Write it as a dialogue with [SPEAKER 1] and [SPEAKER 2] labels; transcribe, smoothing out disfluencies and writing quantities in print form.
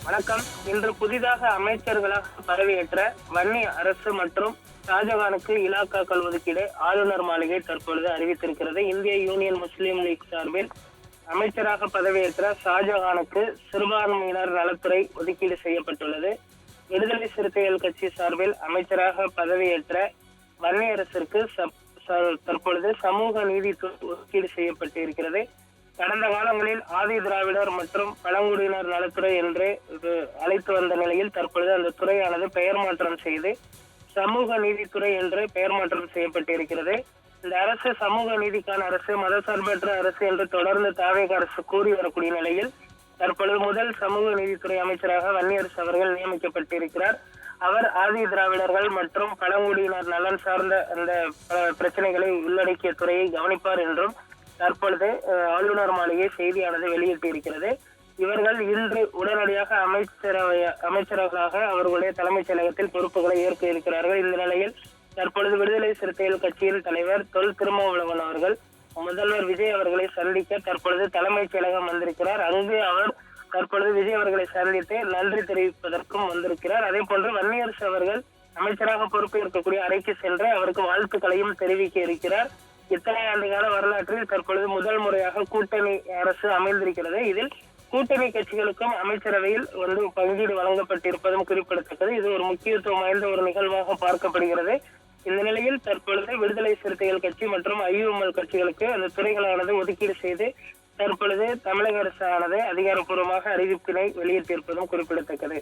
[SPEAKER 1] வணக்கம். இன்று புதிதாக அமைச்சர்களாக பதவியேற்ற வன்னி அரசு மற்றும் ஷாஜகானுக்கு இலாக்காக்கள் ஒதுக்கீடு ஆளுநர் மாளிகை தற்பொழுது அறிவித்திருக்கிறது. இந்திய யூனியன் முஸ்லீம் லீக் சார்பில் அமைச்சராக பதவியேற்ற ஷாஜகானுக்கு சிறுபான்மையினர் நலத்துறை ஒதுக்கீடு செய்யப்பட்டுள்ளது. விடுதலை சிறுத்தைகள் கட்சி சார்பில் அமைச்சராக பதவியேற்ற வன்னி அரசிற்கு தற்பொழுது சமூக நீதித்துறை ஒதுக்கீடு செய்யப்பட்டு இருக்கிறது. கடந்த காலங்களில் ஆதி திராவிடர் மற்றும் பழங்குடியினர் நலத்துறை என்று அழைத்து வந்த நிலையில் தற்பொழுது அந்த துறையானது பெயர் மாற்றம் செய்து சமூக நீதித்துறை என்று பெயர் மாற்றம் செய்யப்பட்டிருக்கிறது. இந்த அரசு சமூக நீதிக்கான அரசு, மதசார்பற்ற அரசு என்று தொடர்ந்து தாவேக அரசு கூறி வரக்கூடிய நிலையில் தற்பொழுது முதல் சமூக நீதித்துறை அமைச்சராக வன்னியரசு அவர்கள் நியமிக்கப்பட்டிருக்கிறார். அவர் ஆதி திராவிடர்கள் மற்றும் பழங்குடியினர் நலன் சார்ந்த அந்த பிரச்சனைகளை உள்ளடக்கிய துறையை கவனிப்பார் என்றும் தற்பொழுது ஆளுநர் மாளிகை செய்தியானது வெளியிட்டிருக்கிறது. இவர்கள் இன்று உடனடியாக அமைச்சர்களாக அவர்களுடைய தலைமைச் செயலகத்தில் பொறுப்புகளை ஏற்க இருக்கிறார்கள். இந்த நிலையில் தற்பொழுது விடுதலை சிறுத்தைகள் கட்சியின் தலைவர் தொல் திருமாவளவன் அவர்கள் முதல்வர் விஜய் அவர்களை சந்திக்க தற்பொழுது தலைமைச் செயலகம் வந்திருக்கிறார். அங்கு அவர் தற்பொழுது விஜய் அவர்களை சந்தித்து நன்றி தெரிவிப்பதற்கும் வந்திருக்கிறார். அதே போன்று வன்னியரசு அவர்கள் அமைச்சராக பொறுப்பு இருக்கக்கூடிய அறைக்கு சென்று அவருக்கு வாழ்த்துக்களையும் தெரிவிக்க இருக்கிறார். இத்தனை ஆண்டுகால வரலாற்றில் தற்பொழுது முதல் முறையாக கூட்டணி அரசு அமைந்திருக்கிறது. இதில் கூட்டணி கட்சிகளுக்கும் அமைச்சரவையில் பங்கீடு வழங்கப்பட்டிருப்பதும் குறிப்பிடத்தக்கது. இது ஒரு முக்கியத்துவம் வாய்ந்த ஒரு நிகழ்வாக பார்க்கப்படுகிறது. இந்த நிலையில் தற்பொழுது விடுதலை சிறுத்தைகள் கட்சி மற்றும் ஐயுஎம்எல் கட்சிகளுக்கு அந்த துறைகளானது ஒதுக்கீடு செய்து தற்பொழுது தமிழக அரசானது அதிகாரப்பூர்வமாக அறிவிப்பினை வெளியிட்டிருப்பதும் குறிப்பிடத்தக்கது.